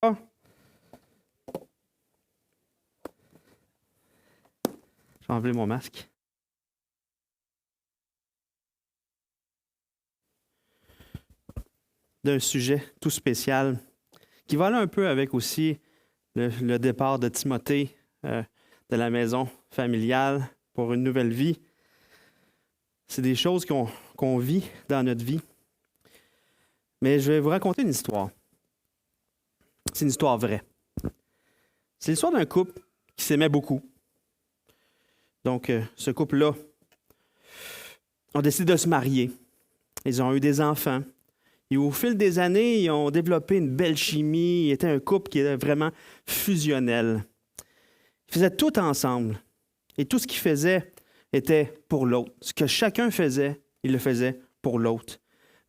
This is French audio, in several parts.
Je vais enlever mon masque. D'un sujet tout spécial qui va aller un peu avec aussi le départ de Timothée de la maison familiale pour une nouvelle vie. C'est des choses qu'on vit dans notre vie. Mais je vais vous raconter une histoire. C'est une histoire vraie. C'est l'histoire d'un couple qui s'aimait beaucoup. Donc, ce couple-là ont décidé de se marier. Ils ont eu des enfants. Et au fil des années, ils ont développé une belle chimie. Ils étaient un couple qui était vraiment fusionnel. Ils faisaient tout ensemble. Et tout ce qu'ils faisaient était pour l'autre. Ce que chacun faisait, il le faisait pour l'autre.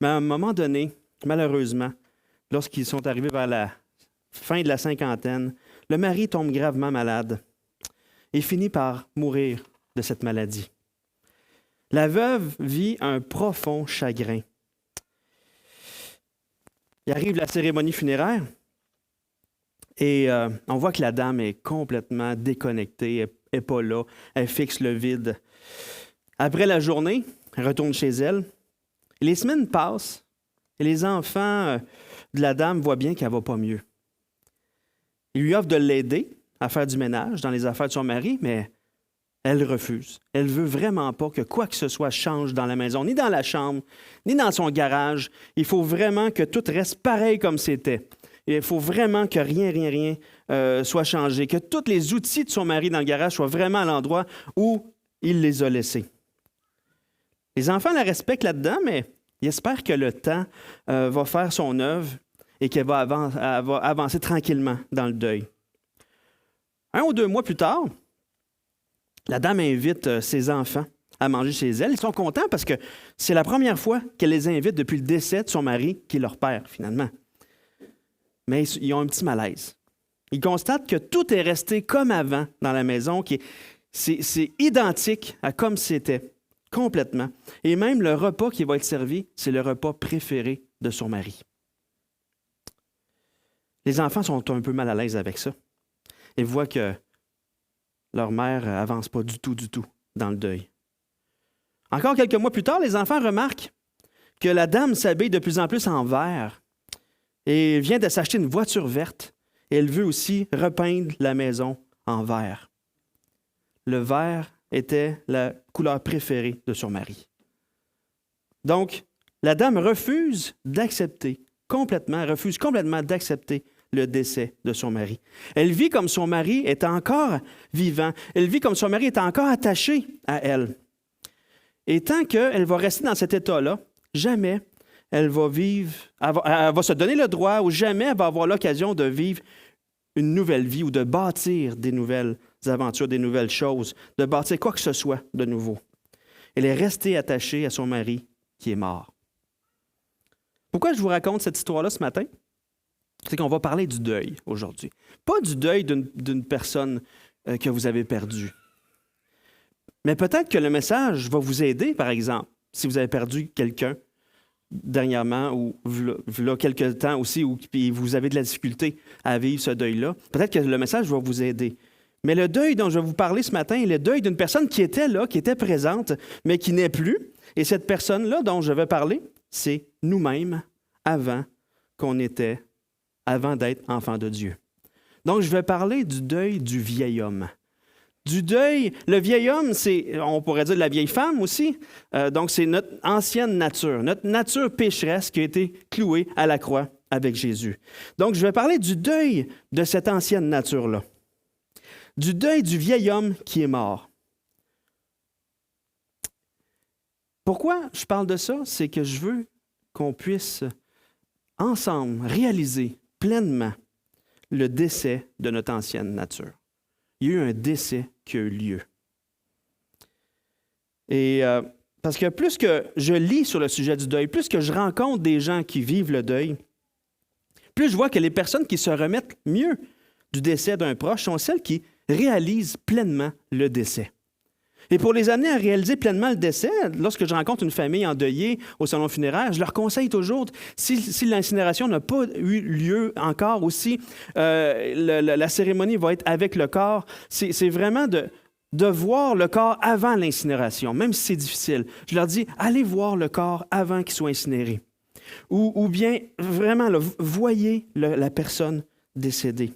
Mais à un moment donné, malheureusement, lorsqu'ils sont arrivés vers la fin de la cinquantaine, le mari tombe gravement malade et finit par mourir de cette maladie. La veuve vit un profond chagrin. Il arrive la cérémonie funéraire et on voit que la dame est complètement déconnectée, elle n'est pas là, elle fixe le vide. Après la journée, elle retourne chez elle. Les semaines passent et les enfants de la dame voient bien qu'elle ne va pas mieux. Ils lui offrent de l'aider à faire du ménage dans les affaires de son mari, mais elle refuse. Elle ne veut vraiment pas que quoi que ce soit change dans la maison, ni dans la chambre, ni dans son garage. Il faut vraiment que tout reste pareil comme c'était. Il faut vraiment que rien soit changé, que tous les outils de son mari dans le garage soient vraiment à l'endroit où il les a laissés. Les enfants la respectent là-dedans, mais ils espèrent que le temps va faire son œuvre et qu'elle va avancer tranquillement dans le deuil. 1 ou 2 mois plus tard, la dame invite ses enfants à manger chez elle. Ils sont contents parce que c'est la première fois qu'elle les invite depuis le décès de son mari, qui est leur père, finalement. Mais ils ont un petit malaise. Ils constatent que tout est resté comme avant dans la maison, c'est identique à comme c'était, complètement. Et même le repas qui va être servi, c'est le repas préféré de son mari. Les enfants sont un peu mal à l'aise avec ça. Ils voient que leur mère n'avance pas du tout dans le deuil. Encore quelques mois plus tard, les enfants remarquent que la dame s'habille de plus en plus en vert et vient de s'acheter une voiture verte. Et elle veut aussi repeindre la maison en vert. Le vert était la couleur préférée de son mari. Donc, la dame refuse complètement d'accepter le décès de son mari. Elle vit comme son mari est encore vivant. Elle vit comme son mari est encore attaché à elle. Et tant qu'elle va rester dans cet état-là, jamais elle va se donner le droit ou jamais elle va avoir l'occasion de vivre une nouvelle vie ou de bâtir des nouvelles aventures, des nouvelles choses, de bâtir quoi que ce soit de nouveau. Elle est restée attachée à son mari qui est mort. Pourquoi je vous raconte cette histoire-là ce matin? C'est qu'on va parler du deuil aujourd'hui. Pas du deuil d'une personne que vous avez perdue. Mais peut-être que le message va vous aider, par exemple, si vous avez perdu quelqu'un dernièrement ou v'là quelque temps aussi, ou puis vous avez de la difficulté à vivre ce deuil-là. Peut-être que le message va vous aider. Mais le deuil dont je vais vous parler ce matin est le deuil d'une personne qui était là, qui était présente, mais qui n'est plus. Et cette personne-là dont je vais parler, c'est nous-mêmes avant d'être enfants de Dieu. Donc, je vais parler du deuil du vieil homme. Du deuil, le vieil homme, on pourrait dire la vieille femme aussi. Donc, c'est notre ancienne nature, notre nature pécheresse qui a été clouée à la croix avec Jésus. Donc, je vais parler du deuil de cette ancienne nature-là. Du deuil du vieil homme qui est mort. Pourquoi je parle de ça? C'est que je veux qu'on puisse ensemble réaliser pleinement le décès de notre ancienne nature. Il y a eu un décès qui a eu lieu. Et parce que plus que je lis sur le sujet du deuil, plus que je rencontre des gens qui vivent le deuil, plus je vois que les personnes qui se remettent mieux du décès d'un proche sont celles qui réalisent pleinement le décès. Et pour les amener à réaliser pleinement le décès, lorsque je rencontre une famille endeuillée au salon funéraire, je leur conseille toujours, si l'incinération n'a pas eu lieu encore, ou si la cérémonie va être avec le corps, c'est vraiment de voir le corps avant l'incinération, même si c'est difficile. Je leur dis, allez voir le corps avant qu'il soit incinéré. Ou bien, vraiment, là, voyez la personne décédée.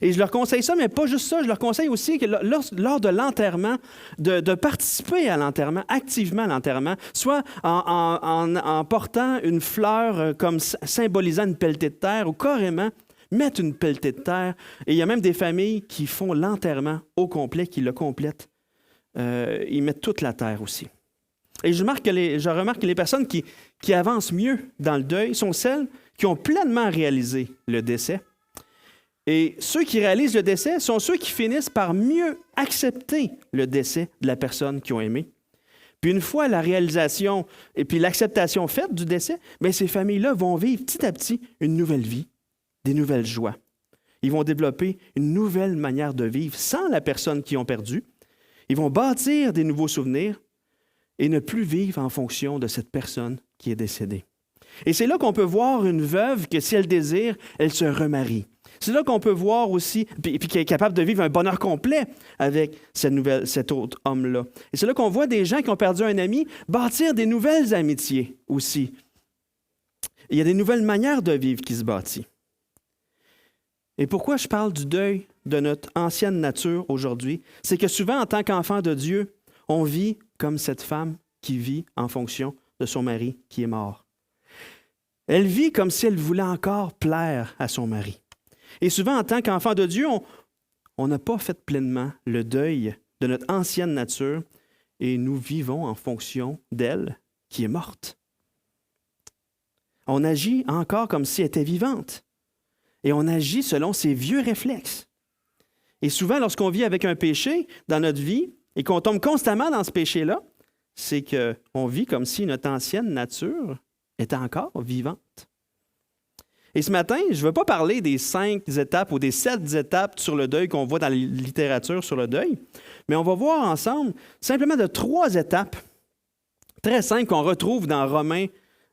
Et je leur conseille ça, mais pas juste ça, je leur conseille aussi que lors de l'enterrement, de participer à l'enterrement, activement à l'enterrement, soit en portant une fleur comme symbolisant une pelletée de terre ou carrément mettre une pelletée de terre. Et il y a même des familles qui font l'enterrement au complet, qui le complètent. Ils mettent toute la terre aussi. Et je remarque que les personnes qui avancent mieux dans le deuil sont celles qui ont pleinement réalisé le décès. Et ceux qui réalisent le décès sont ceux qui finissent par mieux accepter le décès de la personne qu'ils ont aimée. Puis une fois la réalisation et puis l'acceptation faite du décès, bien, ces familles-là vont vivre petit à petit une nouvelle vie, des nouvelles joies. Ils vont développer une nouvelle manière de vivre sans la personne qu'ils ont perdue. Ils vont bâtir des nouveaux souvenirs et ne plus vivre en fonction de cette personne qui est décédée. Et c'est là qu'on peut voir une veuve que si elle désire, elle se remarie. C'est là qu'on peut voir aussi, puis qui est capable de vivre un bonheur complet avec cet autre homme-là. Et c'est là qu'on voit des gens qui ont perdu un ami bâtir des nouvelles amitiés aussi. Il y a des nouvelles manières de vivre qui se bâtissent. Et pourquoi je parle du deuil de notre ancienne nature aujourd'hui? C'est que souvent, en tant qu'enfant de Dieu, on vit comme cette femme qui vit en fonction de son mari qui est mort. Elle vit comme si elle voulait encore plaire à son mari. Et souvent, en tant qu'enfant de Dieu, on n'a pas fait pleinement le deuil de notre ancienne nature et nous vivons en fonction d'elle qui est morte. On agit encore comme si elle était vivante et on agit selon ses vieux réflexes. Et souvent, lorsqu'on vit avec un péché dans notre vie et qu'on tombe constamment dans ce péché-là, c'est qu'on vit comme si notre ancienne nature était encore vivante. Et ce matin, je ne veux pas parler des 5 étapes ou des 7 étapes sur le deuil qu'on voit dans la littérature sur le deuil, mais on va voir ensemble simplement de 3 étapes très simples qu'on retrouve dans Romains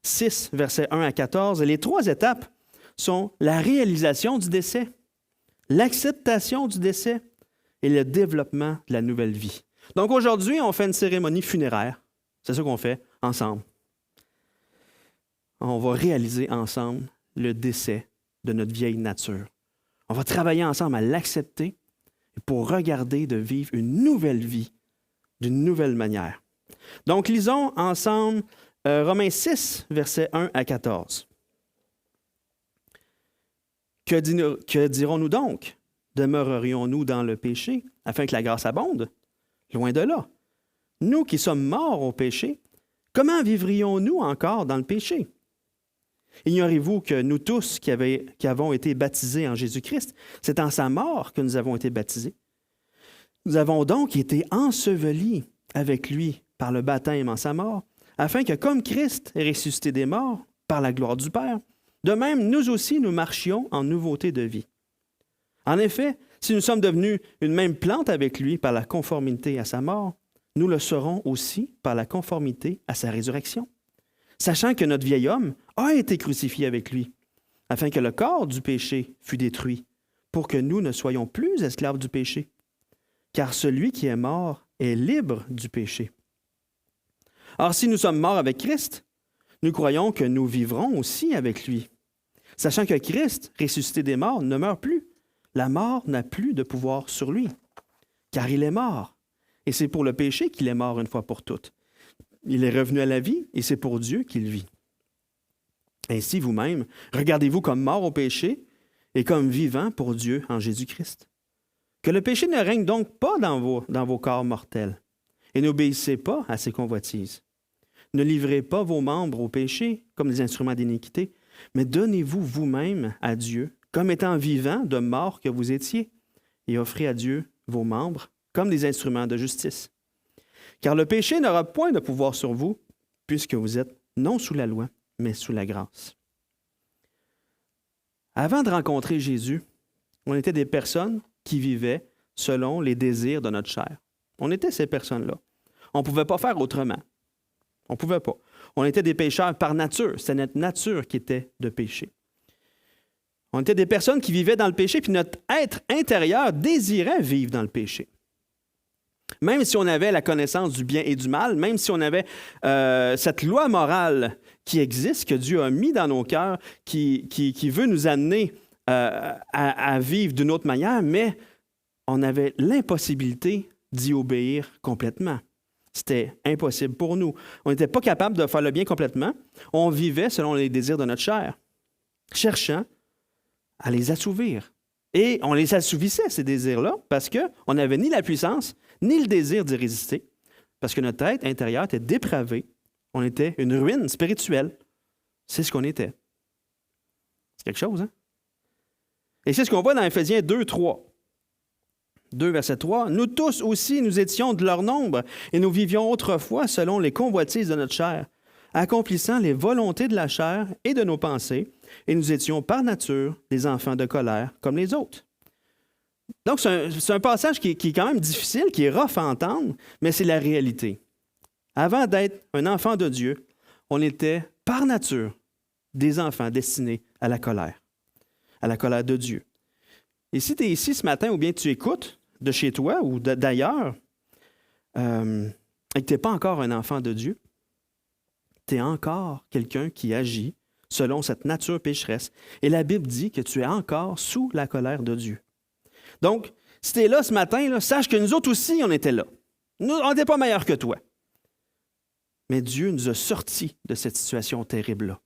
6, versets 1 à 14. Et les 3 étapes sont la réalisation du décès, l'acceptation du décès et le développement de la nouvelle vie. Donc aujourd'hui, on fait une cérémonie funéraire. C'est ça qu'on fait ensemble. On va réaliser ensemble le décès de notre vieille nature. On va travailler ensemble à l'accepter pour regarder de vivre une nouvelle vie d'une nouvelle manière. Donc, lisons ensemble Romains 6, versets 1 à 14. Que dirons-nous donc? Demeurerions-nous dans le péché afin que la grâce abonde? Loin de là. Nous qui sommes morts au péché, comment vivrions-nous encore dans le péché? Ignorez-vous que nous tous qui avons été baptisés en Jésus-Christ, c'est en sa mort que nous avons été baptisés. Nous avons donc été ensevelis avec lui par le baptême en sa mort, afin que comme Christ est ressuscité des morts par la gloire du Père, de même nous aussi nous marchions en nouveauté de vie. En effet, si nous sommes devenus une même plante avec lui par la conformité à sa mort, nous le serons aussi par la conformité à sa résurrection. Sachant que notre vieil homme a été crucifié avec lui, afin que le corps du péché fût détruit, pour que nous ne soyons plus esclaves du péché. Car celui qui est mort est libre du péché. Or, si nous sommes morts avec Christ, nous croyons que nous vivrons aussi avec lui. Sachant que Christ, ressuscité des morts, ne meurt plus, la mort n'a plus de pouvoir sur lui, car il est mort. Et c'est pour le péché qu'il est mort une fois pour toutes. Il est revenu à la vie et c'est pour Dieu qu'il vit. Ainsi, vous-même, regardez-vous comme mort au péché et comme vivant pour Dieu en Jésus-Christ. Que le péché ne règne donc pas dans vos corps mortels et n'obéissez pas à ses convoitises. Ne livrez pas vos membres au péché comme des instruments d'iniquité, mais donnez-vous vous-même à Dieu comme étant vivants de mort que vous étiez et offrez à Dieu vos membres comme des instruments de justice. Car le péché n'aura point de pouvoir sur vous, puisque vous êtes non sous la loi, mais sous la grâce. Avant de rencontrer Jésus, on était des personnes qui vivaient selon les désirs de notre chair. On était ces personnes-là. On ne pouvait pas faire autrement. On ne pouvait pas. On était des pécheurs par nature. C'était notre nature qui était de péché. On était des personnes qui vivaient dans le péché, puis notre être intérieur désirait vivre dans le péché. Même si on avait la connaissance du bien et du mal, même si on avait cette loi morale qui existe, que Dieu a mis dans nos cœurs, qui veut nous amener à vivre d'une autre manière, mais on avait l'impossibilité d'y obéir complètement. C'était impossible pour nous. On n'était pas capable de faire le bien complètement. On vivait selon les désirs de notre chair, cherchant à les assouvir. Et on les assouvissait, ces désirs-là, parce qu'on n'avait ni la puissance, ni le désir d'y résister, parce que notre être intérieur était dépravé. On était une ruine spirituelle. C'est ce qu'on était. C'est quelque chose, hein? Et c'est ce qu'on voit dans Éphésiens 2, 3. 2, verset 3. « Nous tous aussi, nous étions de leur nombre, et nous vivions autrefois selon les convoitises de notre chair, accomplissant les volontés de la chair et de nos pensées, et nous étions par nature des enfants de colère comme les autres. » Donc, c'est un passage qui est quand même difficile, qui est rough à entendre, mais c'est la réalité. Avant d'être un enfant de Dieu, on était par nature des enfants destinés à la colère de Dieu. Et si tu es ici ce matin ou bien tu écoutes de chez toi ou d'ailleurs et que tu n'es pas encore un enfant de Dieu, tu es encore quelqu'un qui agit selon cette nature pécheresse. Et la Bible dit que tu es encore sous la colère de Dieu. Donc, si tu es là ce matin, là, sache que nous autres aussi, on était là. Nous, on n'était pas meilleurs que toi. Mais Dieu nous a sortis de cette situation terrible-là.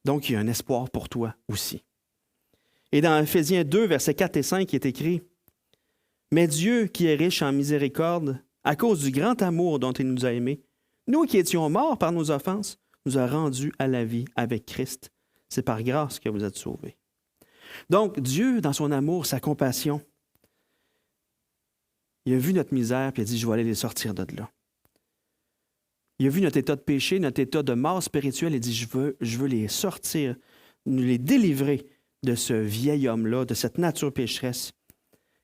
Donc, il y a un espoir pour toi aussi. Et dans Éphésiens 2, versets 4 et 5, il est écrit « Mais Dieu, qui est riche en miséricorde, à cause du grand amour dont il nous a aimés, nous qui étions morts par nos offenses, nous a rendus à la vie avec Christ. C'est par grâce que vous êtes sauvés. » Donc, Dieu, dans son amour, sa compassion, il a vu notre misère et il a dit « Je vais aller les sortir de là. » Il a vu notre état de péché, notre état de mort spirituelle et dit « Je veux les sortir, les délivrer de ce vieil homme-là, de cette nature pécheresse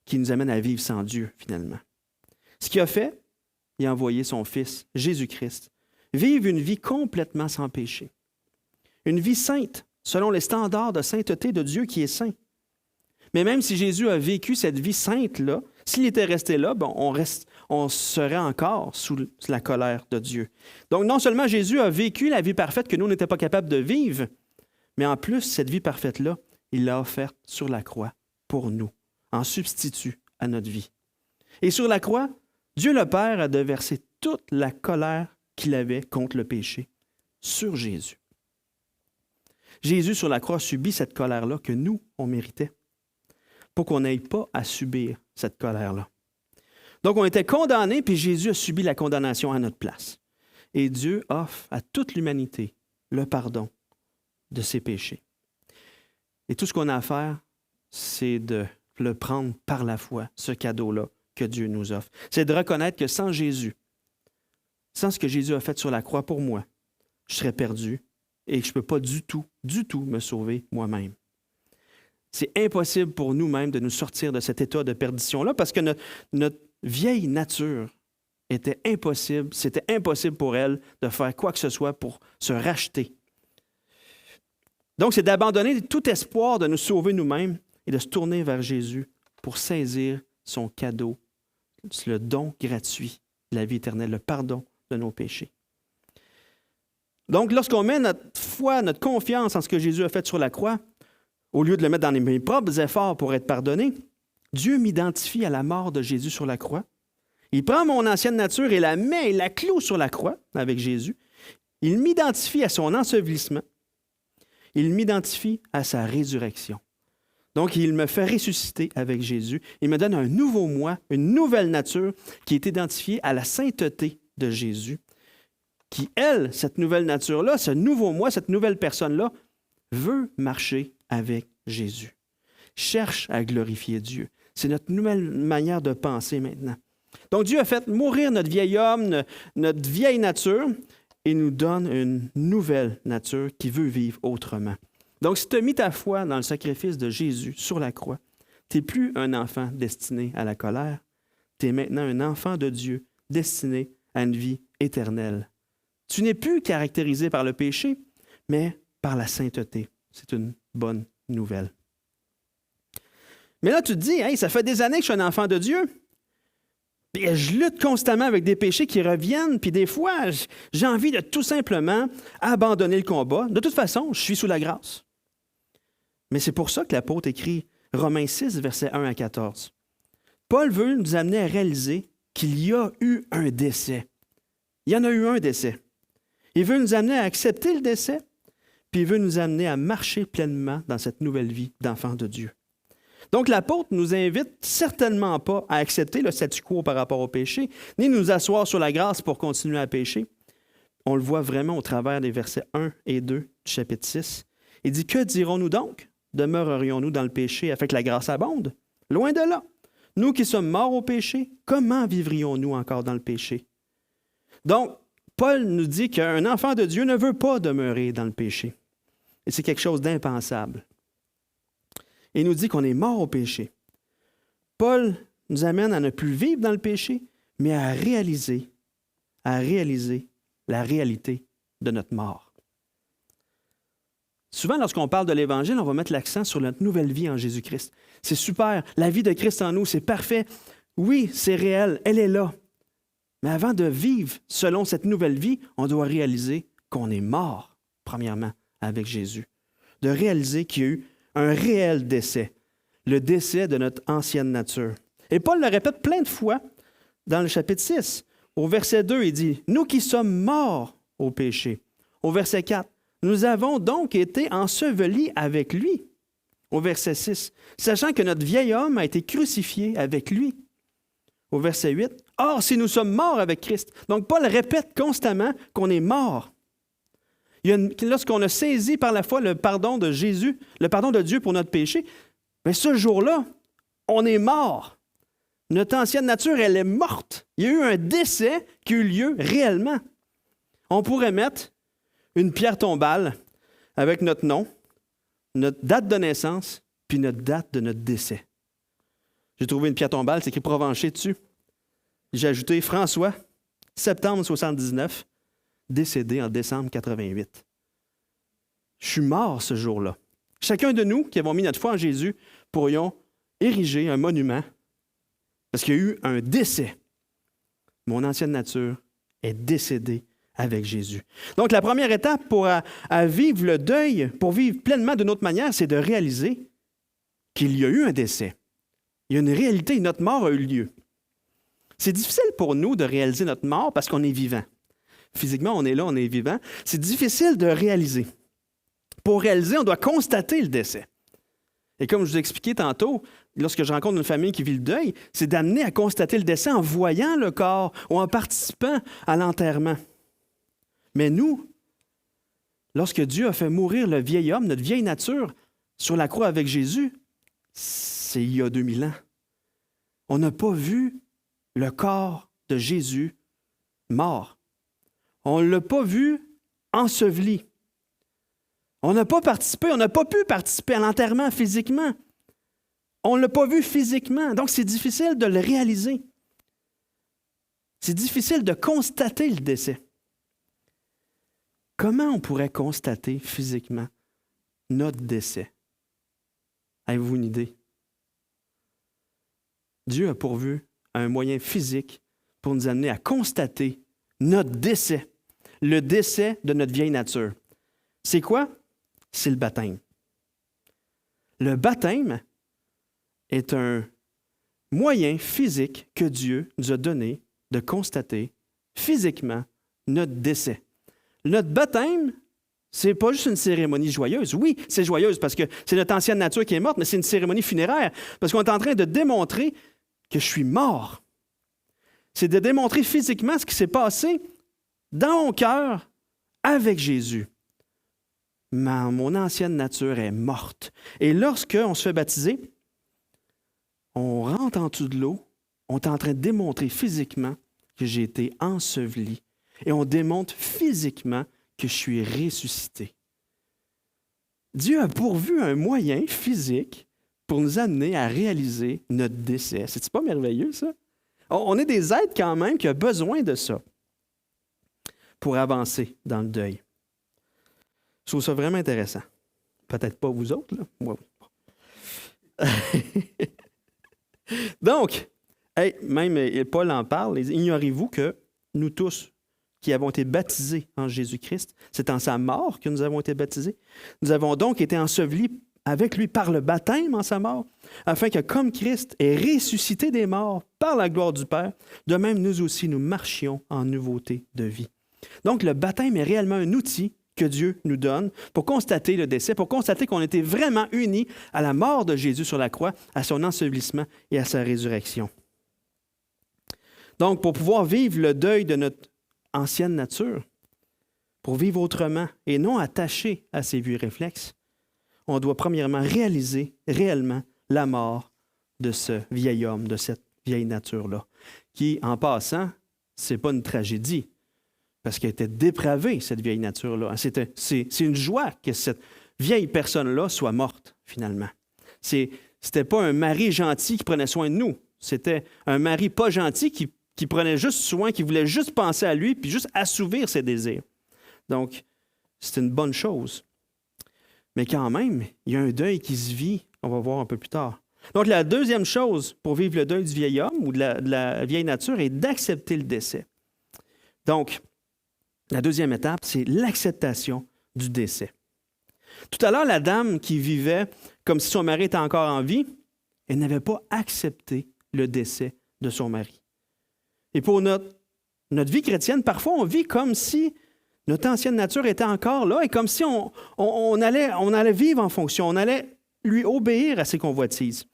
qui nous amène à vivre sans Dieu, finalement. » Ce qu'il a fait, il a envoyé son Fils, Jésus-Christ, vivre une vie complètement sans péché. Une vie sainte, selon les standards de sainteté de Dieu qui est saint. Mais même si Jésus a vécu cette vie sainte-là, s'il était resté là, on serait encore sous la colère de Dieu. Donc non seulement Jésus a vécu la vie parfaite que nous n'étions pas capables de vivre, mais en plus, cette vie parfaite-là, il l'a offerte sur la croix pour nous, en substitut à notre vie. Et sur la croix, Dieu le Père a déversé toute la colère qu'il avait contre le péché sur Jésus. Jésus, sur la croix, subit cette colère-là que nous, on méritait, pour qu'on n'aille pas à subir cette colère-là. Donc, on était condamnés, puis Jésus a subi la condamnation à notre place. Et Dieu offre à toute l'humanité le pardon de ses péchés. Et tout ce qu'on a à faire, c'est de le prendre par la foi, ce cadeau-là que Dieu nous offre. C'est de reconnaître que sans Jésus, sans ce que Jésus a fait sur la croix pour moi, je serais perdu et que je ne peux pas du tout me sauver moi-même. C'est impossible pour nous-mêmes de nous sortir de cet état de perdition-là parce que notre vieille nature était impossible, c'était impossible pour elle de faire quoi que ce soit pour se racheter. Donc, c'est d'abandonner tout espoir de nous sauver nous-mêmes et de se tourner vers Jésus pour saisir son cadeau, le don gratuit de la vie éternelle, le pardon de nos péchés. Donc, lorsqu'on met notre foi, notre confiance en ce que Jésus a fait sur la croix, au lieu de le mettre dans mes propres efforts pour être pardonné, Dieu m'identifie à la mort de Jésus sur la croix. Il prend mon ancienne nature et la met et la cloue sur la croix avec Jésus. Il m'identifie à son ensevelissement. Il m'identifie à sa résurrection. Donc, il me fait ressusciter avec Jésus. Il me donne un nouveau moi, une nouvelle nature qui est identifiée à la sainteté de Jésus, qui, elle, cette nouvelle nature-là, ce nouveau moi, cette nouvelle personne-là, veut marcher avec Jésus. Cherche à glorifier Dieu. C'est notre nouvelle manière de penser maintenant. Donc, Dieu a fait mourir notre vieil homme, notre vieille nature, et nous donne une nouvelle nature qui veut vivre autrement. Donc, si tu as mis ta foi dans le sacrifice de Jésus sur la croix, tu n'es plus un enfant destiné à la colère, tu es maintenant un enfant de Dieu, destiné à une vie éternelle. Tu n'es plus caractérisé par le péché, mais par la sainteté. C'est une bonne nouvelle. Mais là, tu te dis, hey, ça fait des années que je suis un enfant de Dieu. Puis je lutte constamment avec des péchés qui reviennent, puis des fois, j'ai envie de tout simplement abandonner le combat. De toute façon, je suis sous la grâce. Mais c'est pour ça que l'apôtre écrit Romains 6, versets 1 à 14. Paul veut nous amener à réaliser qu'il y a eu un décès. Il y en a eu un décès. Il veut nous amener à accepter le décès, puis il veut nous amener à marcher pleinement dans cette nouvelle vie d'enfant de Dieu. Donc, l'apôtre nous invite certainement pas à accepter le statu quo par rapport au péché, ni nous asseoir sur la grâce pour continuer à pécher. On le voit vraiment au travers des versets 1 et 2 du chapitre 6. Il dit, « Que dirons-nous donc? Demeurerions-nous dans le péché afin que la grâce abonde? Loin de là. Nous qui sommes morts au péché, comment vivrions-nous encore dans le péché? » Donc, Paul nous dit qu'un enfant de Dieu ne veut pas demeurer dans le péché. Et c'est quelque chose d'impensable. Il nous dit qu'on est mort au péché. Paul nous amène à ne plus vivre dans le péché, mais à réaliser la réalité de notre mort. Souvent, lorsqu'on parle de l'Évangile, on va mettre l'accent sur notre nouvelle vie en Jésus-Christ. C'est super, la vie de Christ en nous, c'est parfait. Oui, c'est réel, elle est là. Mais avant de vivre selon cette nouvelle vie, on doit réaliser qu'on est mort, premièrement, avec Jésus. De réaliser qu'il y a eu un réel décès, le décès de notre ancienne nature. Et Paul le répète plein de fois dans le chapitre 6. Au verset 2, il dit « Nous qui sommes morts au péché ». Au verset 4, « Nous avons donc été ensevelis avec lui ». Au verset 6, « Sachant que notre vieil homme a été crucifié avec lui ». Au verset 8, « Or, si nous sommes morts avec Christ ». Donc, Paul répète constamment qu'on est mort. Lorsqu'on a saisi par la foi le pardon de Jésus, le pardon de Dieu pour notre péché, bien, ce jour-là, on est mort. Notre ancienne nature, elle est morte. Il y a eu un décès qui a eu lieu réellement. On pourrait mettre une pierre tombale avec notre nom, notre date de naissance, puis notre date de notre décès. J'ai trouvé une pierre tombale, c'est écrit Provencher dessus. J'ai ajouté François, septembre 79, décédé en décembre 88. Je suis mort ce jour-là. Chacun de nous qui avons mis notre foi en Jésus pourrions ériger un monument parce qu'il y a eu un décès. Mon ancienne nature est décédée avec Jésus. Donc, la première étape pour à vivre le deuil, pour vivre pleinement d'une autre manière, c'est de réaliser qu'il y a eu un décès. Il y a une réalité, notre mort a eu lieu. C'est difficile pour nous de réaliser notre mort parce qu'on est vivant. Physiquement, on est là, on est vivant. C'est difficile de réaliser. Pour réaliser, on doit constater le décès. Et comme je vous ai expliqué tantôt, lorsque je rencontre une famille qui vit le deuil, c'est d'amener à constater le décès en voyant le corps ou en participant à l'enterrement. Mais nous, lorsque Dieu a fait mourir le vieil homme, notre vieille nature, sur la croix avec Jésus, c'est il y a 2000 ans. On n'a pas vu le corps de Jésus mort. On ne l'a pas vu enseveli. On n'a pas participé, on n'a pas pu participer à l'enterrement physiquement. On ne l'a pas vu physiquement, donc c'est difficile de le réaliser. C'est difficile de constater le décès. Comment on pourrait constater physiquement notre décès? Avez-vous une idée? Dieu a pourvu un moyen physique pour nous amener à constater notre décès, le décès de notre vieille nature. C'est quoi? C'est le baptême. Le baptême est un moyen physique que Dieu nous a donné de constater physiquement notre décès. Notre baptême, c'est pas juste une cérémonie joyeuse. Oui, c'est joyeuse parce que c'est notre ancienne nature qui est morte, mais c'est une cérémonie funéraire parce qu'on est en train de démontrer que je suis mort. C'est de démontrer physiquement ce qui s'est passé dans mon cœur avec Jésus. Mon ancienne nature est morte. Et lorsqu'on se fait baptiser, on rentre en dessous de l'eau, on est en train de démontrer physiquement que j'ai été enseveli. Et on démontre physiquement que je suis ressuscité. Dieu a pourvu un moyen physique pour nous amener à réaliser notre décès. C'est pas merveilleux, ça? On est des êtres quand même qui ont besoin de ça pour avancer dans le deuil. Je trouve ça vraiment intéressant. Peut-être pas vous autres, là. Moi, oui. Donc, même Paul en parle, ignorez-vous que nous tous qui avons été baptisés en Jésus-Christ, c'est en sa mort que nous avons été baptisés. Nous avons donc été ensevelis avec lui par le baptême en sa mort, afin que comme Christ est ressuscité des morts par la gloire du Père, de même nous aussi nous marchions en nouveauté de vie. Donc le baptême est réellement un outil que Dieu nous donne pour constater le décès, pour constater qu'on était vraiment unis à la mort de Jésus sur la croix, à son ensevelissement et à sa résurrection. Donc, pour pouvoir vivre le deuil de notre ancienne nature, pour vivre autrement et non attaché à ces vieux réflexes, on doit premièrement réaliser réellement la mort de ce vieil homme, de cette vieille nature-là, qui, en passant, c'est pas une tragédie, parce qu'elle était dépravée, cette vieille nature-là. C'est une joie que cette vieille personne-là soit morte, finalement. C'était pas un mari gentil qui prenait soin de nous. C'était un mari pas gentil qui prenait juste soin, qui voulait juste penser à lui, puis juste assouvir ses désirs. Donc, c'est une bonne chose. Mais quand même, il y a un deuil qui se vit, on va voir un peu plus tard. Donc, la deuxième chose pour vivre le deuil du vieil homme ou de la vieille nature est d'accepter le décès. Donc, la deuxième étape, c'est l'acceptation du décès. Tout à l'heure, la dame qui vivait comme si son mari était encore en vie, elle n'avait pas accepté le décès de son mari. Et pour notre vie chrétienne, parfois, on vit comme si notre ancienne nature était encore là et comme si on allait vivre en fonction, on allait lui obéir à ses convoitises.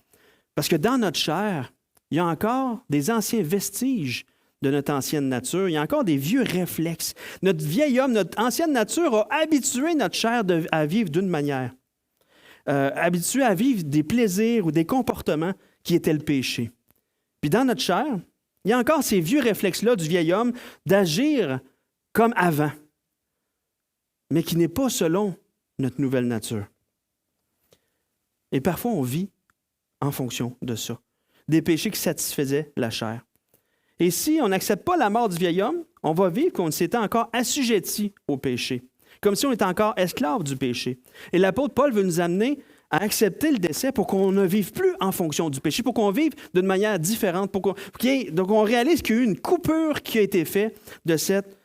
Parce que dans notre chair, il y a encore des anciens vestiges de notre ancienne nature. Il y a encore des vieux réflexes. Notre vieil homme, notre ancienne nature a habitué notre chair à vivre d'une manière. Habitué à vivre des plaisirs ou des comportements qui étaient le péché. Puis dans notre chair, il y a encore ces vieux réflexes-là du vieil homme d'agir comme avant, mais qui n'est pas selon notre nouvelle nature. Et parfois, on vit en fonction de ça. Des péchés qui satisfaisaient la chair. Et si on n'accepte pas la mort du vieil homme, on va vivre comme si on était encore assujetti au péché, comme si on était encore esclave du péché. Et l'apôtre Paul veut nous amener à accepter le décès pour qu'on ne vive plus en fonction du péché, pour qu'on vive d'une manière différente, donc on réalise qu'il y a eu une coupure qui a été faite de cette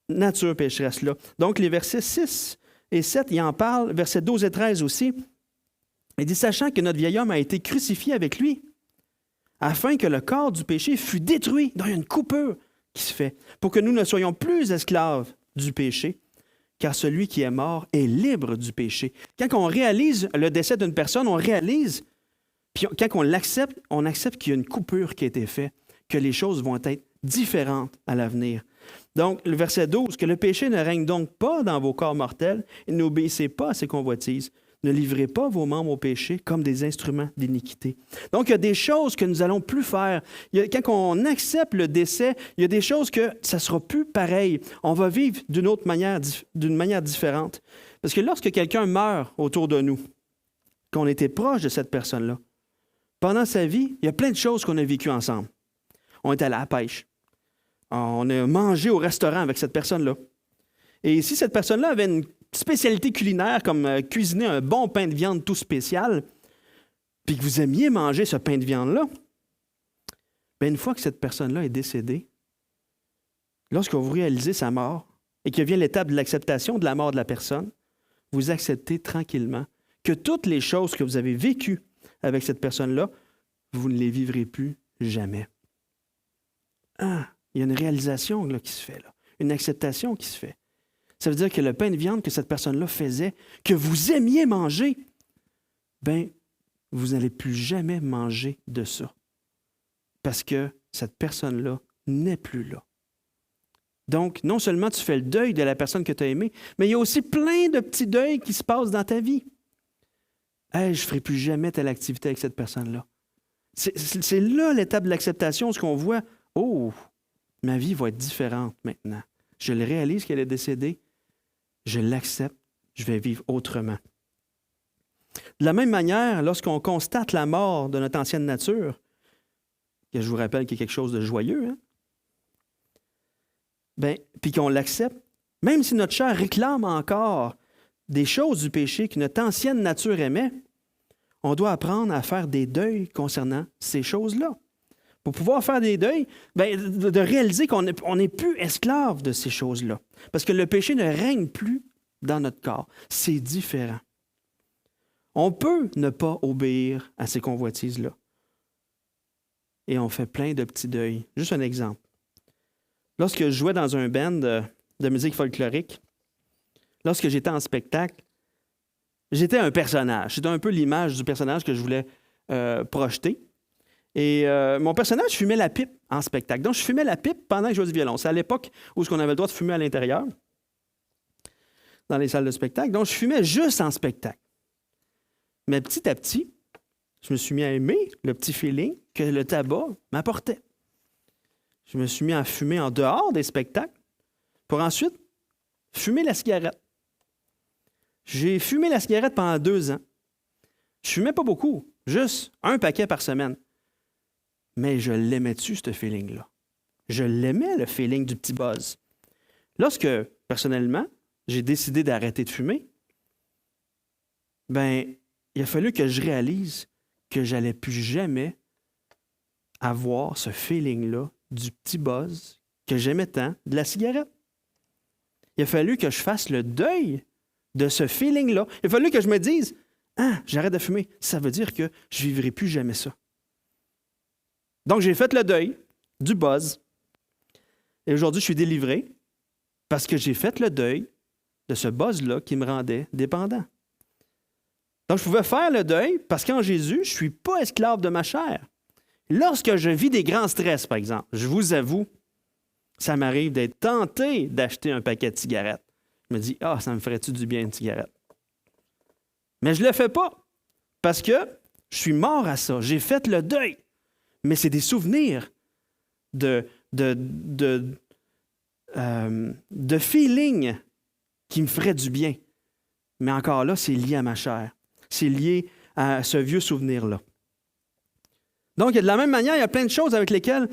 nature pécheresse-là. Donc les versets 6 et 7, il en parle, versets 12 et 13 aussi. Il dit, sachant que notre vieil homme a été crucifié avec lui, afin que le corps du péché fût détruit. Donc, il y a une coupure qui se fait pour que nous ne soyons plus esclaves du péché, car celui qui est mort est libre du péché. Quand on réalise le décès d'une personne, on réalise, puis quand on accepte qu'il y a une coupure qui a été faite, que les choses vont être différentes à l'avenir. Donc, le verset 12, que le péché ne règne donc pas dans vos corps mortels et n'obéissez pas à ses convoitises. Ne livrez pas vos membres au péché comme des instruments d'iniquité. Donc, il y a des choses que nous n'allons plus faire. Quand on accepte le décès, il y a des choses que ça ne sera plus pareil. On va vivre d'une manière différente. Parce que lorsque quelqu'un meurt autour de nous, qu'on était proche de cette personne-là, pendant sa vie, il y a plein de choses qu'on a vécues ensemble. On est allé à la pêche. On a mangé au restaurant avec cette personne-là. Et si cette personne-là avait une spécialité culinaire comme cuisiner un bon pain de viande tout spécial, puis que vous aimiez manger ce pain de viande-là, bien, une fois que cette personne-là est décédée, lorsque vous réalisez sa mort et que vient l'étape de l'acceptation de la mort de la personne, vous acceptez tranquillement que toutes les choses que vous avez vécues avec cette personne-là, vous ne les vivrez plus jamais. Ah, il y a une réalisation là, qui se fait, là, une acceptation qui se fait. Ça veut dire que le pain de viande que cette personne-là faisait, que vous aimiez manger, bien, vous n'allez plus jamais manger de ça. Parce que cette personne-là n'est plus là. Donc, non seulement tu fais le deuil de la personne que tu as aimée, mais il y a aussi plein de petits deuils qui se passent dans ta vie. Hey, je ne ferai plus jamais telle activité avec cette personne-là. C'est là l'étape de l'acceptation, ce qu'on voit. Oh, ma vie va être différente maintenant. Je le réalise qu'elle est décédée. Je l'accepte, je vais vivre autrement. De la même manière, lorsqu'on constate la mort de notre ancienne nature, que je vous rappelle qu'il y a quelque chose de joyeux, hein? Ben, puis qu'on l'accepte, même si notre chair réclame encore des choses du péché que notre ancienne nature aimait, on doit apprendre à faire des deuils concernant ces choses-là. Pour pouvoir faire des deuils, ben, de réaliser qu'on n'est plus esclave de ces choses-là. Parce que le péché ne règne plus dans notre corps. C'est différent. On peut ne pas obéir à ces convoitises-là. Et on fait plein de petits deuils. Juste un exemple. Lorsque je jouais dans un band de musique folklorique, lorsque j'étais en spectacle, j'étais un personnage. C'était un peu l'image du personnage que je voulais projeter. Et mon personnage fumait la pipe en spectacle. Donc, je fumais la pipe pendant que je jouais du violon. C'est à l'époque où on avait le droit de fumer à l'intérieur, dans les salles de spectacle. Donc, je fumais juste en spectacle. Mais petit à petit, je me suis mis à aimer le petit feeling que le tabac m'apportait. Je me suis mis à fumer en dehors des spectacles pour ensuite fumer la cigarette. J'ai fumé la cigarette pendant 2 ans. Je fumais pas beaucoup, juste un paquet par semaine. Mais je l'aimais-tu, ce feeling-là? Je l'aimais, le feeling du petit buzz. Lorsque, personnellement, j'ai décidé d'arrêter de fumer, ben, il a fallu que je réalise que j'allais plus jamais avoir ce feeling-là du petit buzz que j'aimais tant de la cigarette. Il a fallu que je fasse le deuil de ce feeling-là. Il a fallu que je me dise, « Ah, j'arrête de fumer. Ça veut dire que je ne vivrai plus jamais ça. » Donc, j'ai fait le deuil du buzz. Et aujourd'hui, je suis délivré parce que j'ai fait le deuil de ce buzz-là qui me rendait dépendant. Donc, je pouvais faire le deuil parce qu'en Jésus, je ne suis pas esclave de ma chair. Lorsque je vis des grands stress, par exemple, je vous avoue, ça m'arrive d'être tenté d'acheter un paquet de cigarettes. Je me dis, « Ah, ça me ferait-tu du bien une cigarette? » Mais je ne le fais pas parce que je suis mort à ça. J'ai fait le deuil. Mais c'est des souvenirs de feeling qui me feraient du bien. Mais encore là, c'est lié à ma chair. C'est lié à ce vieux souvenir-là. Donc, de la même manière, il y a plein de choses avec lesquelles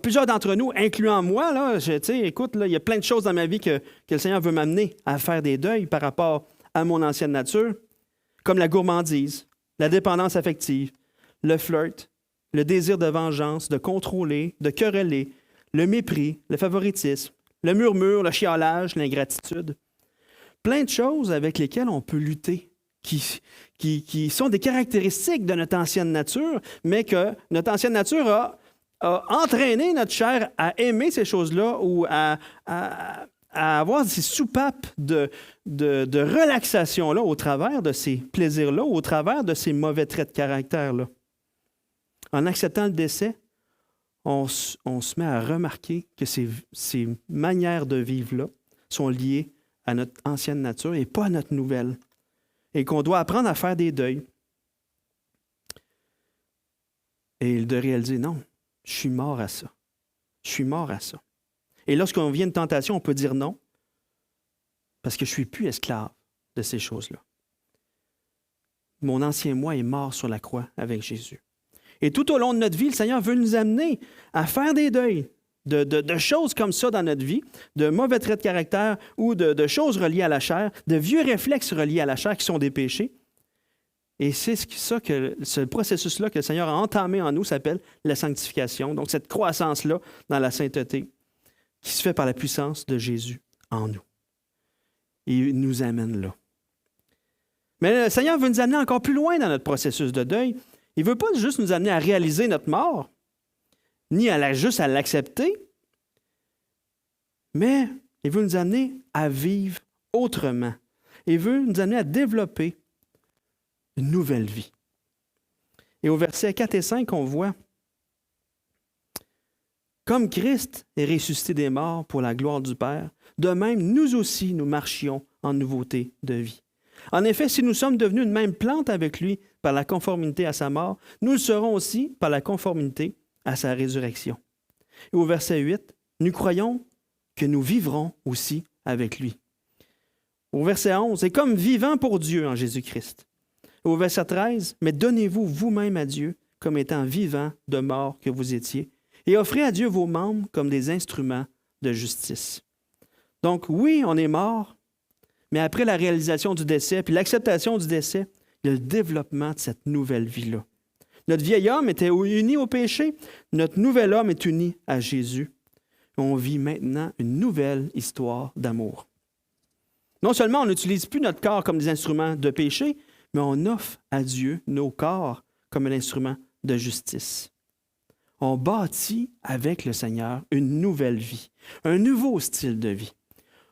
plusieurs d'entre nous, incluant moi, là, écoute, là, il y a plein de choses dans ma vie que le Seigneur veut m'amener à faire des deuils par rapport à mon ancienne nature, comme la gourmandise, la dépendance affective, le flirt, le désir de vengeance, de contrôler, de quereller, le mépris, le favoritisme, le murmure, le chiolage, l'ingratitude. Plein de choses avec lesquelles on peut lutter, qui sont des caractéristiques de notre ancienne nature, mais que notre ancienne nature a entraîné notre chair à aimer ces choses-là ou à avoir ces soupapes de relaxation-là au travers de ces plaisirs-là, au travers de ces mauvais traits de caractère-là. En acceptant le décès, on se met à remarquer que ces manières de vivre-là sont liées à notre ancienne nature et pas à notre nouvelle. Et qu'on doit apprendre à faire des deuils. Et de réaliser, non, je suis mort à ça. Je suis mort à ça. Et lorsqu'on vient une tentation, on peut dire non, parce que je ne suis plus esclave de ces choses-là. Mon ancien moi est mort sur la croix avec Jésus. Et tout au long de notre vie, le Seigneur veut nous amener à faire des deuils de choses comme ça dans notre vie, de mauvais traits de caractère ou de choses reliées à la chair, de vieux réflexes reliés à la chair qui sont des péchés. Et c'est ça que ce processus-là que le Seigneur a entamé en nous s'appelle la sanctification. Donc cette croissance-là dans la sainteté qui se fait par la puissance de Jésus en nous. Et il nous amène là. Mais le Seigneur veut nous amener encore plus loin dans notre processus de deuil. Il ne veut pas juste nous amener à réaliser notre mort, ni juste à l'accepter, mais il veut nous amener à vivre autrement. Il veut nous amener à développer une nouvelle vie. Et au verset 4 et 5, on voit « Comme Christ est ressuscité des morts pour la gloire du Père, de même nous aussi nous marchions en nouveauté de vie. En effet, si nous sommes devenus une même plante avec lui par la conformité à sa mort, nous le serons aussi par la conformité à sa résurrection. » Et au verset 8, « Nous croyons que nous vivrons aussi avec lui. » Au verset 11, « Et comme vivant pour Dieu en Jésus-Christ. » Au verset 13, « Mais donnez-vous vous-même à Dieu comme étant vivants de mort que vous étiez, et offrez à Dieu vos membres comme des instruments de justice. Donc oui, on est mort, mais après la réalisation du décès, puis l'acceptation du décès, il y a le développement de cette nouvelle vie-là. Notre vieil homme était uni au péché, notre nouvel homme est uni à Jésus. On vit maintenant une nouvelle histoire d'amour. Non seulement on n'utilise plus notre corps comme des instruments de péché, mais on offre à Dieu nos corps comme un instrument de justice. On bâtit avec le Seigneur une nouvelle vie, un nouveau style de vie.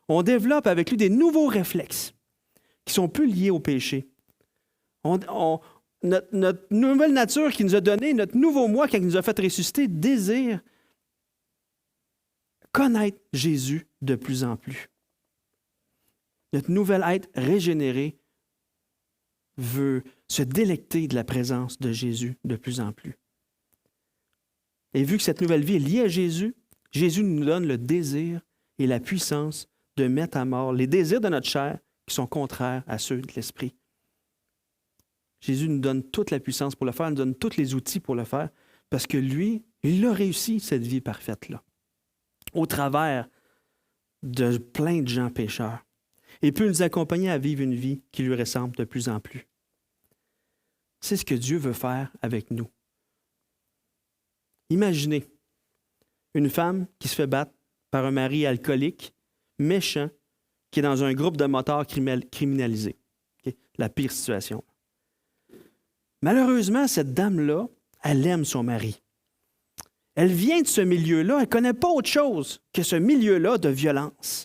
On développe avec lui des nouveaux réflexes qui sont plus liés au péché. Notre nouvelle nature qu'il nous a donnée, notre nouveau moi qui nous a fait ressusciter, désire connaître Jésus de plus en plus. Notre nouvel être régénéré veut se délecter de la présence de Jésus de plus en plus. Et vu que cette nouvelle vie est liée à Jésus, Jésus nous donne le désir et la puissance de mettre à mort les désirs de notre chair qui sont contraires à ceux de l'esprit. Jésus nous donne toute la puissance pour le faire, nous donne tous les outils pour le faire, parce que lui, il a réussi cette vie parfaite-là, au travers de plein de gens pécheurs. Et peut nous accompagner à vivre une vie qui lui ressemble de plus en plus. C'est ce que Dieu veut faire avec nous. Imaginez une femme qui se fait battre par un mari alcoolique, méchant, qui est dans un groupe de motards criminalisés. Okay? La pire situation. Malheureusement, cette dame-là, elle aime son mari. Elle vient de ce milieu-là, elle ne connaît pas autre chose que ce milieu-là de violence.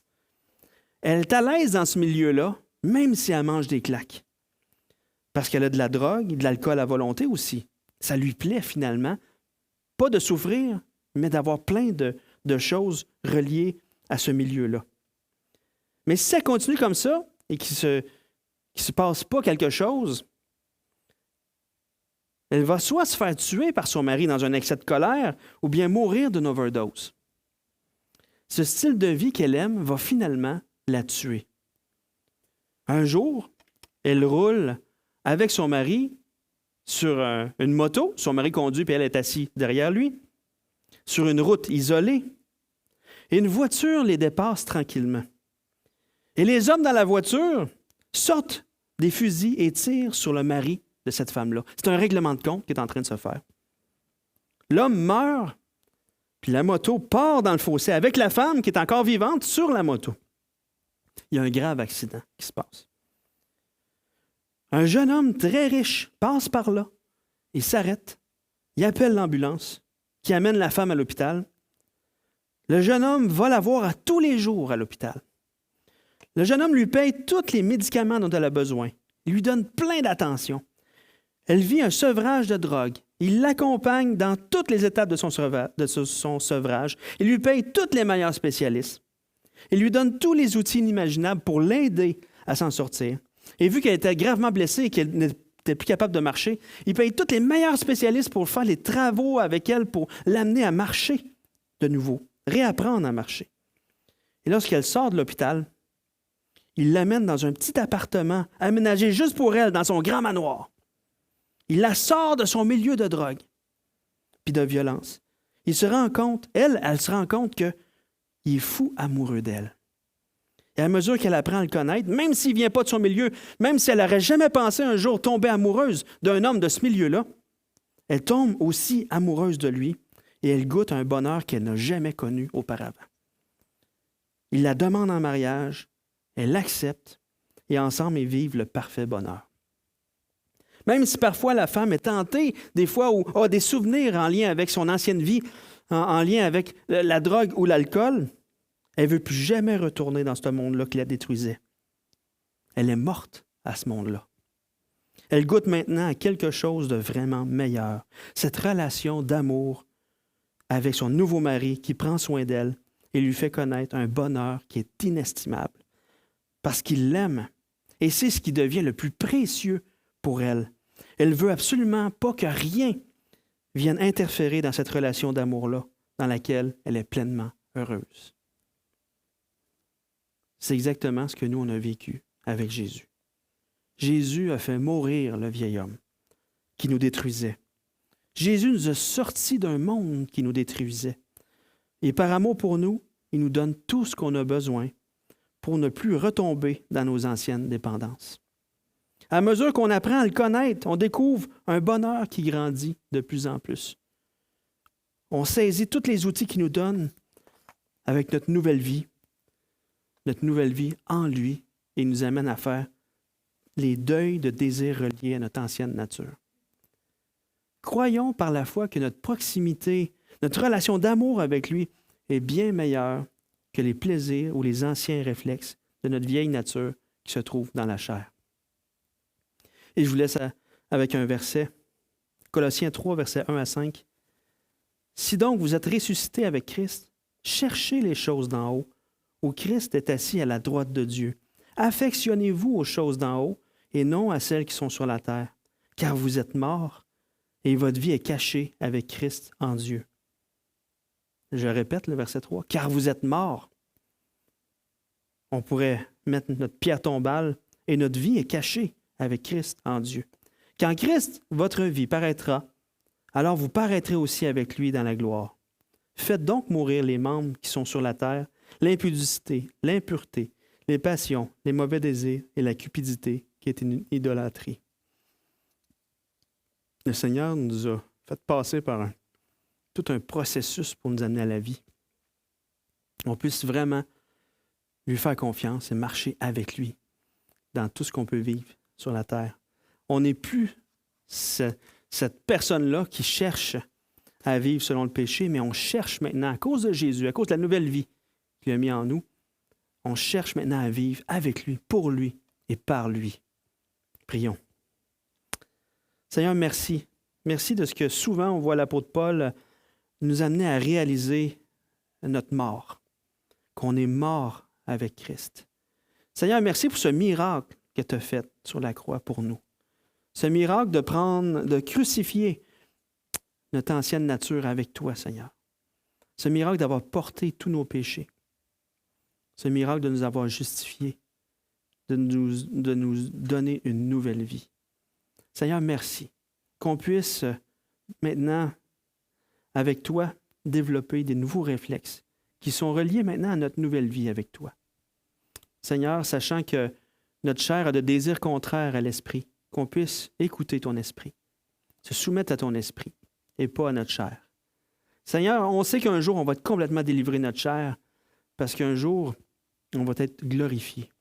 Elle est à l'aise dans ce milieu-là, même si elle mange des claques. Parce qu'elle a de la drogue et de l'alcool à volonté aussi. Ça lui plaît finalement, pas de souffrir, mais d'avoir plein de choses reliées à ce milieu-là. Mais si ça continue comme ça et qu'il ne se passe pas quelque chose, elle va soit se faire tuer par son mari dans un excès de colère ou bien mourir d'une overdose. Ce style de vie qu'elle aime va finalement la tuer. Un jour, elle roule avec son mari sur une moto. Son mari conduit et elle est assise derrière lui, sur une route isolée. Et une voiture les dépasse tranquillement. Et les hommes dans la voiture sortent des fusils et tirent sur le mari de cette femme-là. C'est un règlement de compte qui est en train de se faire. L'homme meurt, puis la moto part dans le fossé avec la femme qui est encore vivante sur la moto. Il y a un grave accident qui se passe. Un jeune homme très riche passe par là. Il s'arrête. Il appelle l'ambulance qui amène la femme à l'hôpital. Le jeune homme va la voir à tous les jours à l'hôpital. Le jeune homme lui paye tous les médicaments dont elle a besoin. Il lui donne plein d'attention. Elle vit un sevrage de drogue. Il l'accompagne dans toutes les étapes de son sevrage. Il lui paye tous les meilleurs spécialistes. Il lui donne tous les outils inimaginables pour l'aider à s'en sortir. Et vu qu'elle était gravement blessée et qu'elle n'était plus capable de marcher, il paye tous les meilleurs spécialistes pour faire les travaux avec elle pour l'amener à marcher de nouveau, réapprendre à marcher. Et lorsqu'elle sort de l'hôpital, il l'amène dans un petit appartement aménagé juste pour elle dans son grand manoir. Il la sort de son milieu de drogue puis de violence. Il se rend compte, elle se rend compte qu'il est fou amoureux d'elle. Et à mesure qu'elle apprend à le connaître, même s'il ne vient pas de son milieu, même si elle n'aurait jamais pensé un jour tomber amoureuse d'un homme de ce milieu-là, elle tombe aussi amoureuse de lui et elle goûte un bonheur qu'elle n'a jamais connu auparavant. Il la demande en mariage, elle l'accepte et ensemble ils vivent le parfait bonheur. Même si parfois la femme est tentée, des fois, ou a des souvenirs en lien avec son ancienne vie, en lien avec la drogue ou l'alcool, elle ne veut plus jamais retourner dans ce monde-là qui la détruisait. Elle est morte à ce monde-là. Elle goûte maintenant à quelque chose de vraiment meilleur. Cette relation d'amour avec son nouveau mari qui prend soin d'elle et lui fait connaître un bonheur qui est inestimable. Parce qu'il l'aime. Et c'est ce qui devient le plus précieux pour elle. Elle ne veut absolument pas que rien vienne interférer dans cette relation d'amour-là, dans laquelle elle est pleinement heureuse. C'est exactement ce que nous, on a vécu avec Jésus. Jésus a fait mourir le vieil homme qui nous détruisait. Jésus nous a sortis d'un monde qui nous détruisait. Et par amour pour nous, il nous donne tout ce qu'on a besoin pour ne plus retomber dans nos anciennes dépendances. À mesure qu'on apprend à le connaître, on découvre un bonheur qui grandit de plus en plus. On saisit tous les outils qu'il nous donne avec notre nouvelle vie en lui, et il nous amène à faire les deuils de désirs reliés à notre ancienne nature. Croyons par la foi que notre proximité, notre relation d'amour avec lui est bien meilleure que les plaisirs ou les anciens réflexes de notre vieille nature qui se trouve dans la chair. Et je vous laisse avec un verset, Colossiens 3, versets 1 à 5. « Si donc vous êtes ressuscités avec Christ, cherchez les choses d'en haut, où Christ est assis à la droite de Dieu. Affectionnez-vous aux choses d'en haut et non à celles qui sont sur la terre, car vous êtes morts et votre vie est cachée avec Christ en Dieu. » Je répète le verset 3, « Car vous êtes morts. » On pourrait mettre notre pierre tombale et notre vie est cachée avec Christ en Dieu. Quand Christ, votre vie, paraîtra, alors vous paraîtrez aussi avec lui dans la gloire. Faites donc mourir les membres qui sont sur la terre, l'impudicité, l'impureté, les passions, les mauvais désirs et la cupidité qui est une idolâtrie. Le Seigneur nous a fait passer par tout un processus pour nous amener à la vie. On puisse vraiment lui faire confiance et marcher avec lui dans tout ce qu'on peut vivre sur la terre. On n'est plus cette personne-là qui cherche à vivre selon le péché, mais on cherche maintenant, à cause de Jésus, à cause de la nouvelle vie qu'il a mis en nous, on cherche maintenant à vivre avec lui, pour lui et par lui. Prions. Seigneur, merci. Merci de ce que souvent on voit l'apôtre Paul nous amener à réaliser notre mort, qu'on est mort avec Christ. Seigneur, merci pour ce miracle que tu as fait sur la croix pour nous. Ce miracle de crucifier notre ancienne nature avec toi, Seigneur. Ce miracle d'avoir porté tous nos péchés. Ce miracle de nous avoir justifiés, de nous donner une nouvelle vie. Seigneur, merci. Qu'on puisse maintenant, avec toi, développer des nouveaux réflexes qui sont reliés maintenant à notre nouvelle vie avec toi. Seigneur, sachant que notre chair a de désirs contraires à l'esprit, qu'on puisse écouter ton esprit, se soumettre à ton esprit et pas à notre chair. Seigneur, on sait qu'un jour, on va être complètement délivrer notre chair parce qu'un jour, on va être glorifié.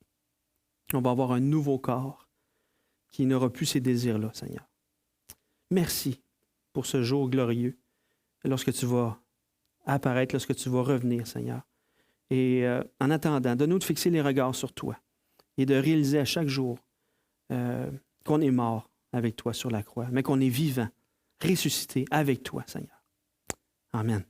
On va avoir un nouveau corps qui n'aura plus ces désirs-là, Seigneur. Merci pour ce jour glorieux, lorsque tu vas apparaître, lorsque tu vas revenir, Seigneur. Et en attendant, donne-nous de fixer les regards sur toi et de réaliser à chaque jour qu'on est mort avec toi sur la croix, mais qu'on est vivant, ressuscité avec toi, Seigneur. Amen.